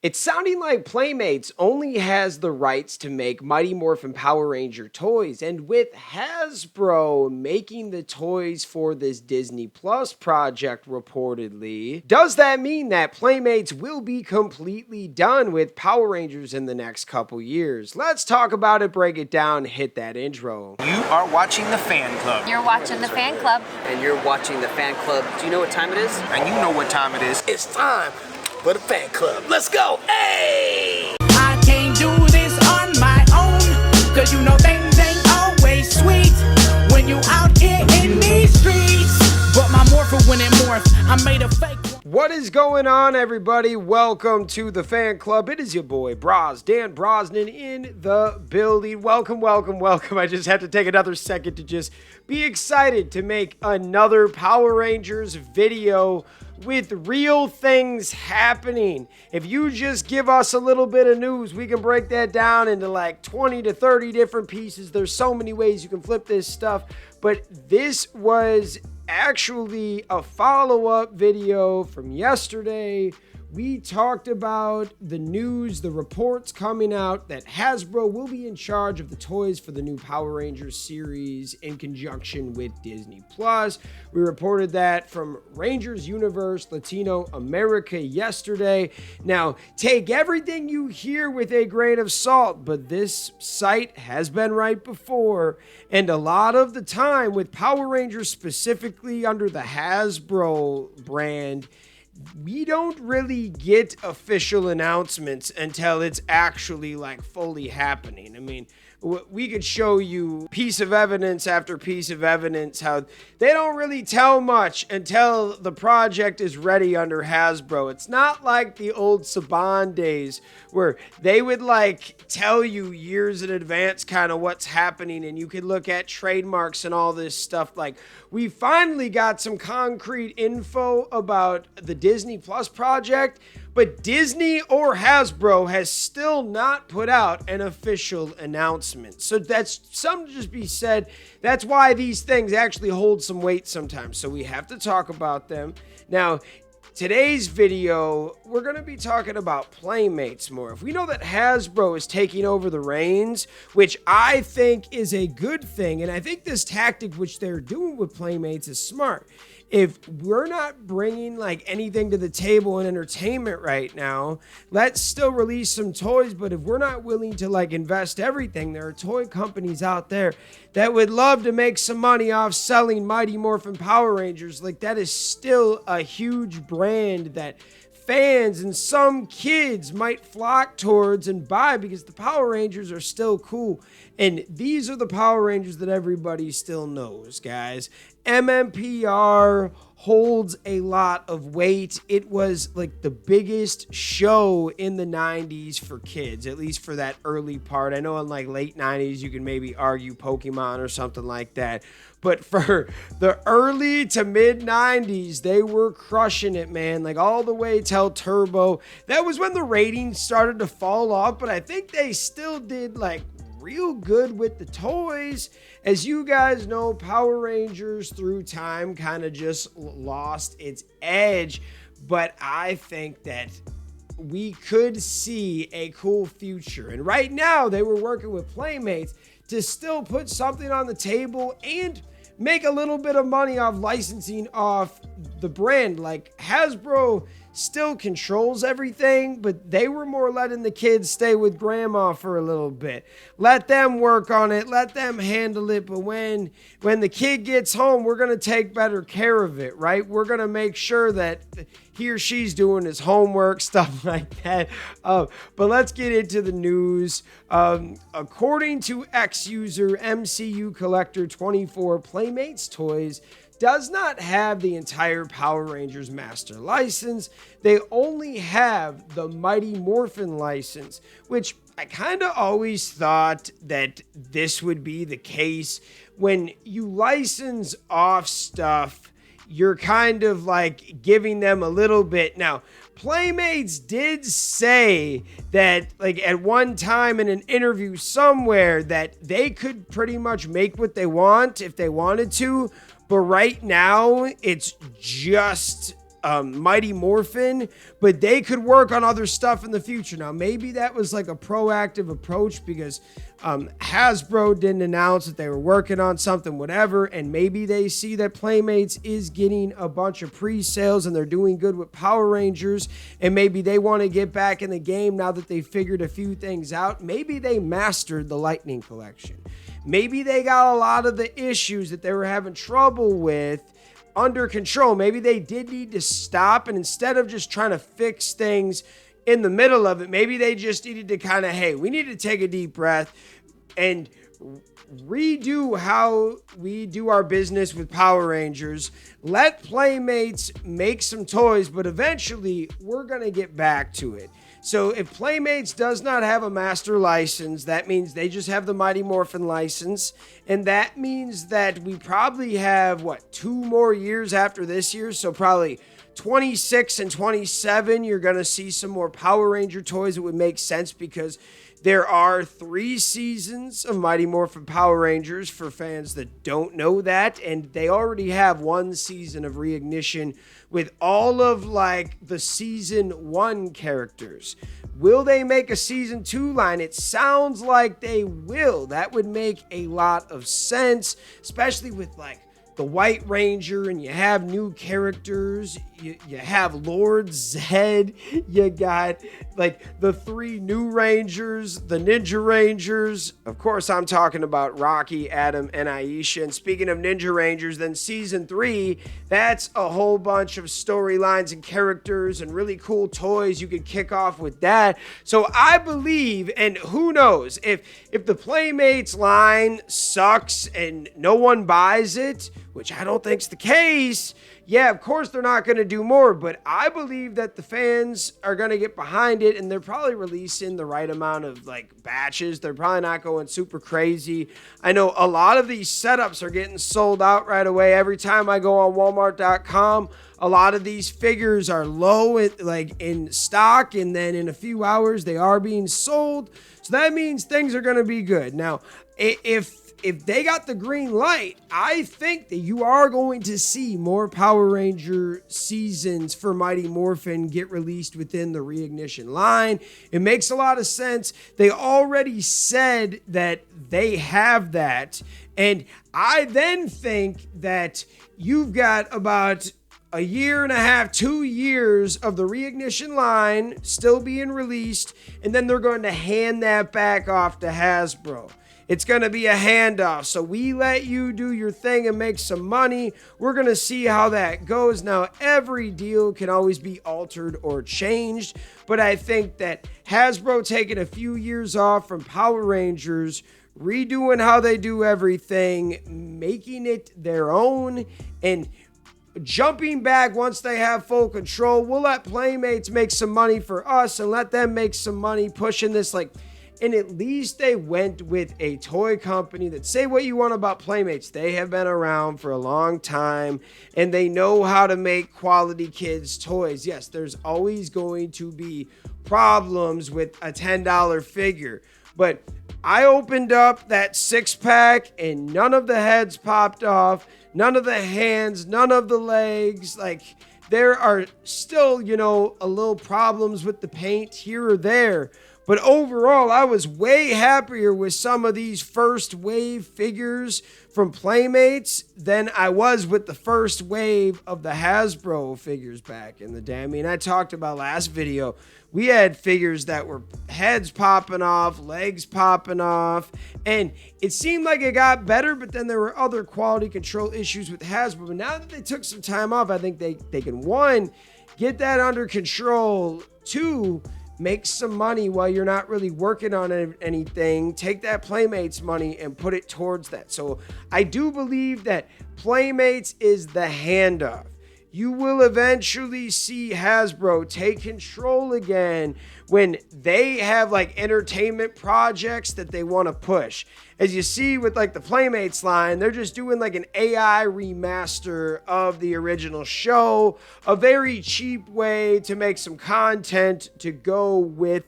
It's sounding like Playmates only has the rights to make Mighty Morphin Power Ranger toys, and with Hasbro making the toys for this Disney Plus project reportedly, does that mean that Playmates will be completely done with Power Rangers in the next couple years? Let's talk about it, break it down, hit that intro. You are watching the Fan Club. You're watching the Fan Club. And you're watching the Fan Club. Do you know what time it is? And you know what time it is. It's time for the Fan Club. Let's go. Hey! I can't do this on my own, cause you know things ain't always sweet when you out here in these streets. But my morpher when it morphed, I made a fake. What is going on, everybody? Welcome to the Fan Club. It is your boy Dan Brosnan in the building. Welcome. I just had to take another second to just be excited to make another Power Rangers video with real things happening. If you just give us a little bit of news, we can break that down into like 20 to 30 different pieces. There's so many ways you can flip this stuff, but this was actually a follow-up video from yesterday. We talked about the news, the reports coming out that Hasbro will be in charge of the toys for the new Power Rangers series in conjunction with Disney Plus. We reported that from Rangers Universe Latino America yesterday. Now, take everything you hear with a grain of salt, but this site has been right before, and a lot of the time with Power Rangers specifically under the Hasbro brand, we don't really get official announcements until it's actually like fully happening. I mean, we could show you piece of evidence after piece of evidence how they don't really tell much until the project is ready under Hasbro. It's not like the old Saban days where they would like tell you years in advance kind of what's happening and you could look at trademarks and all this stuff. Like, we finally got some concrete info about the Disney Plus project, but Disney or Hasbro has still not put out an official announcement. So that's something to just be said. That's why these things actually hold some weight sometimes. So we have to talk about them. Now, today's video, we're going to be talking about Playmates more. If we know that Hasbro is taking over the reins, which I think is a good thing, and I think this tactic which they're doing with Playmates is smart. If we're not bringing like anything to the table in entertainment right now, let's still release some toys. But if we're not willing to like invest everything, there are toy companies out there that would love to make some money off selling Mighty Morphin Power Rangers. Like, that is still a huge brand that fans and some kids might flock towards and buy because the Power Rangers are still cool. And these are the Power Rangers that everybody still knows, guys. MMPR holds a lot of weight. It was like the biggest show in the 90s for kids, at least for that early part. I know in like late 90s you can maybe argue Pokemon or something like that. But for the early to mid 90s, they were crushing it, man. Like all the way till Turbo. That was when the ratings started to fall off, but I think they still did like real good with the toys. As you guys know, Power Rangers through time kind of just lost its edge, but I think that we could see a cool future. And right now they were working with Playmates to still put something on the table and make a little bit of money off licensing off the brand. Like, Hasbro still controls everything, but they were more letting the kids stay with grandma for a little bit. Let them work on it, let them handle it, but when the kid gets home, we're going to take better care of it, right? We're going to make sure that he or she's doing his homework, stuff like that. But let's get into the news. According to X-user MCU Collector 24, Playmates Toys does not have the entire Power Rangers master license. They only have the Mighty Morphin license, which I kind of always thought that this would be the case. When you license off stuff, you're kind of like giving them a little bit. Now, Playmates did say that like at one time in an interview somewhere that they could pretty much make what they want if they wanted to. But right now, it's just Mighty Morphin, but they could work on other stuff in the future. Now, maybe that was like a proactive approach because Hasbro didn't announce that they were working on something, whatever, and maybe they see that Playmates is getting a bunch of pre-sales and they're doing good with Power Rangers, and maybe they want to get back in the game now that they figured a few things out. Maybe they mastered the Lightning Collection. Maybe they got a lot of the issues that they were having trouble with under control. Maybe they did need to stop, and instead of just trying to fix things in the middle of it, maybe they just needed to kind of, hey, we need to take a deep breath and redo how we do our business with Power Rangers. Let Playmates make some toys, but eventually we're going to get back to it. So if Playmates does not have a master license, that means they just have the Mighty Morphin license. And that means that we probably have, 2 more years after this year. So probably 26 and 27, you're going to see some more Power Ranger toys. It would make sense because there are 3 seasons of Mighty Morphin Power Rangers for fans that don't know that. And they already have 1 season of Reignition with all of the season 1 characters. Will they make a season 2 line? It sounds like they will. That would make a lot of sense, especially with the White Ranger, and you have new characters. You have Lord Zed. You got the 3 new Rangers, the Ninja Rangers. Of course, I'm talking about Rocky, Adam, and Aisha. And speaking of Ninja Rangers, then season 3, that's a whole bunch of storylines and characters and really cool toys. You could kick off with that. So I believe, and who knows, if the Playmates line sucks and no one buys it, which I don't think's the case, yeah, of course they're not going to do more, but I believe that the fans are going to get behind it, and they're probably releasing the right amount of batches. They're probably not going super crazy. I know a lot of these setups are getting sold out right away. Every time I go on Walmart.com, a lot of these figures are low in stock, and then in a few hours they are being sold. So that means things are going to be good. Now, if they got the green light, I think that you are going to see more Power Ranger seasons for Mighty Morphin get released within the Reignition line. It makes a lot of sense. They already said that they have that. And I then think that you've got about a year and a half, 2 years of the Reignition line still being released, and then they're going to hand that back off to Hasbro. It's going to be a handoff. So we let you do your thing and make some money. We're going to see how that goes. Now, every deal can always be altered or changed, but I think that Hasbro taking a few years off from Power Rangers, redoing how they do everything, making it their own, and jumping back once they have full control. We'll let Playmates make some money for us and let them make some money pushing this and at least they went with a toy company that, say what you want about Playmates, they have been around for a long time and they know how to make quality kids toys. Yes, there's always going to be problems with a $10 figure, but I opened up that 6-pack and none of the heads popped off, none of the hands, none of the legs. There are still, a little problems with the paint here or there. But overall, I was way happier with some of these first wave figures from Playmates than I was with the first wave of the Hasbro figures back in the day. I mean, I talked about last video. We had figures that were heads popping off, legs popping off, and it seemed like it got better, but then there were other quality control issues with Hasbro. But now that they took some time off, I think they can, 1, get that under control, 2, make some money while you're not really working on anything. Take that Playmates money and put it towards that. So I do believe that Playmates is the handoff. You will eventually see Hasbro take control again when they have entertainment projects that they want to push. As you see with the Playmates line, they're just doing an AI remaster of the original show, a very cheap way to make some content to go with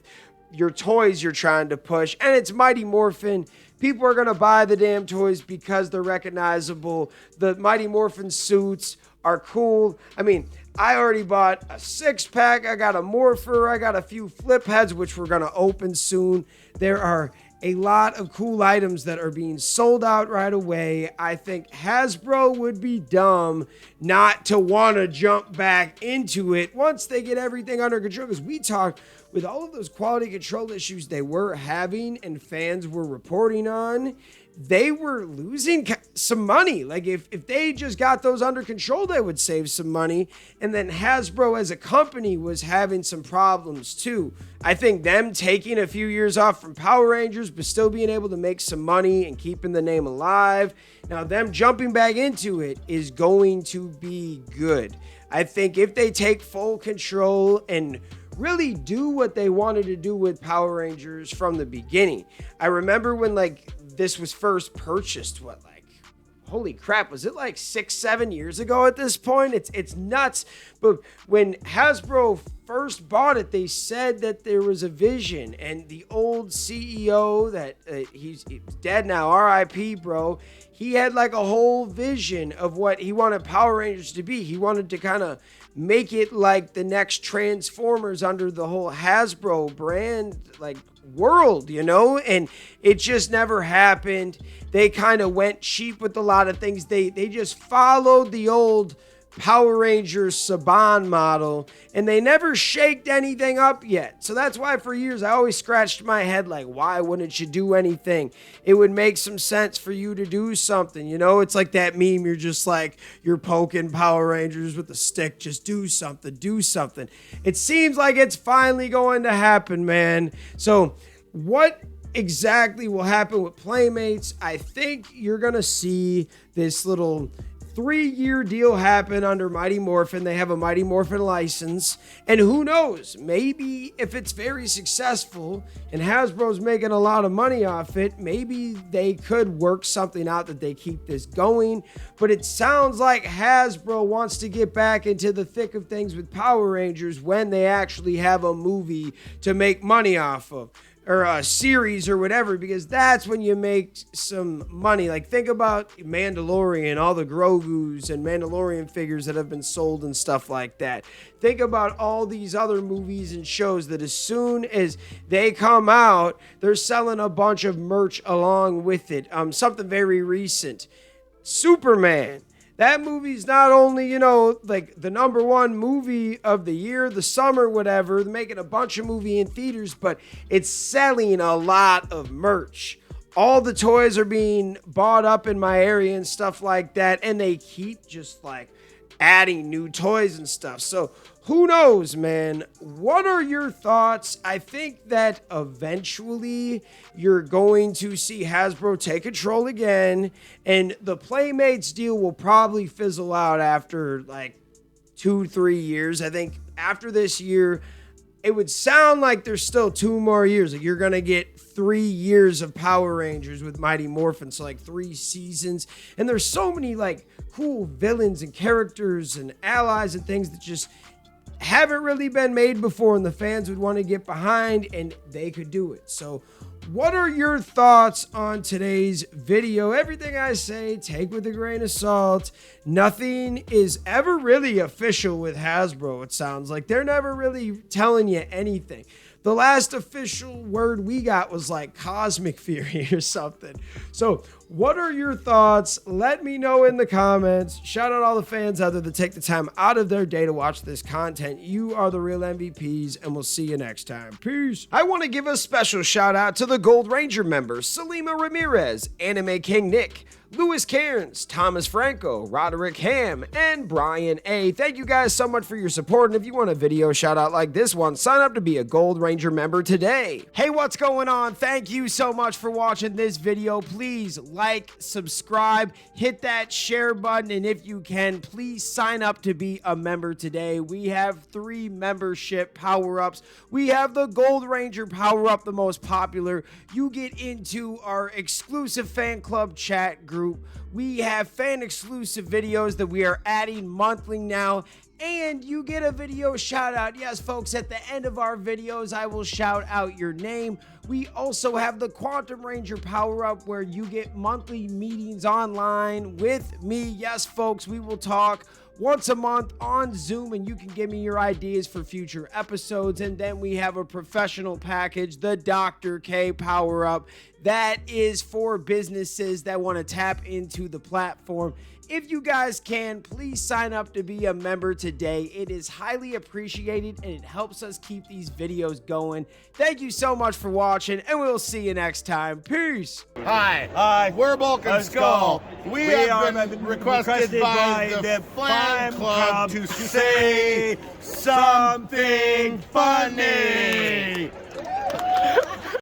your toys you're trying to push. And it's Mighty Morphin. People are going to buy the damn toys because they're recognizable. The Mighty Morphin suits are cool. I mean, I already bought a 6-pack. I got a Morpher. I got a few flip heads, which we're going to open soon. There are a lot of cool items that are being sold out right away. I think Hasbro would be dumb not to want to jump back into it once they get everything under control. Because we talked with all of those quality control issues they were having and fans were reporting on, they were losing some money. Like if they just got those under control, they would save some money. And then Hasbro as a company was having some problems too. I think them taking a few years off from Power Rangers, but still being able to make some money and keeping the name alive. Now them jumping back into it is going to be good. I think if they take full control and really do what they wanted to do with Power Rangers from the beginning. I remember when this was first purchased, holy crap, was it 6-7 years ago at this point? It's nuts. But when Hasbro first bought it, they said that there was a vision, and the old CEO that he's dead now, RIP, bro. He had a whole vision of what he wanted Power Rangers to be. He wanted to kind of make it like the next Transformers under the whole Hasbro brand, world, and it just never happened. They kind of went cheap with a lot of things. They just followed the old Power Rangers Saban model, and they never shaked anything up yet. So that's why for years I always scratched my head why wouldn't you do anything? It would make some sense for you to do something, It's like that meme, you're just you're poking Power Rangers with a stick, just do something. It seems like it's finally going to happen, man. So what exactly will happen with Playmates? I think you're going to see this little 3-year deal happen under Mighty Morphin. They have a Mighty Morphin license, and who knows, maybe if it's very successful and Hasbro's making a lot of money off it, maybe they could work something out that they keep this going. But it sounds like Hasbro wants to get back into the thick of things with Power Rangers when they actually have a movie to make money off of, or a series or whatever, because that's when you make some money. Think about Mandalorian, all the Grogus and Mandalorian figures that have been sold and stuff like that. Think about all these other movies and shows that as soon as they come out, they're selling a bunch of merch along with it. Something very recent, Superman. That movie's not only, the #1 movie of the year, the summer, whatever, they're making a bunch of movie in theaters, but it's selling a lot of merch. All the toys are being bought up in my area and stuff like that, and they keep just adding new toys and stuff. So who knows, man? What are your thoughts? I think that eventually you're going to see Hasbro take control again, and the Playmates deal will probably fizzle out after 2-3 years. I think after this year, it would sound like there's still 2 more years. You're going to get 3 years of Power Rangers with Mighty Morphin. So 3 seasons. And there's so many cool villains and characters and allies and things that just haven't really been made before, and the fans would want to get behind, and they could do it. So what are your thoughts on today's video? Everything I say, take with a grain of salt. Nothing is ever really official with Hasbro, it sounds like. They're never really telling you anything. The last official word we got was Cosmic Fury or something. So what are your thoughts? Let me know in the comments. Shout out all the fans out there that take the time out of their day to watch this content. You are the real MVPs, and we'll see you next time. Peace. I want to give a special shout out to the Gold Ranger members, Salima Ramirez, Anime King Nick, Louis Cairns, Thomas Franco, Roderick Ham, and Brian A. Thank you guys so much for your support, and if you want a video shout out like this one, sign up to be a Gold Ranger member today. Hey, what's going on? Thank you so much for watching this video. Please like, subscribe, hit that share button, and if you can, please sign up to be a member today. We have 3 membership power-ups. We have the Gold Ranger power-up, the most popular. You get into our exclusive fan club chat group. We have fan exclusive videos that we are adding monthly now, and you get a video shout out. Yes, folks, at the end of our videos, I will shout out your name. We also have the Quantum Ranger power up where you get monthly meetings online with me. Yes, folks, we will talk once a month on Zoom, and you can give me your ideas for future episodes. And then we have a professional package, the Dr. K Power Up, that is for businesses that want to tap into the platform. If you guys can, please sign up to be a member today. It is highly appreciated and it helps us keep these videos going. Thank you so much for watching, and we'll see you next time. Peace. Hi, we're Bulk and Skull. We have been requested by the fan club to say something funny.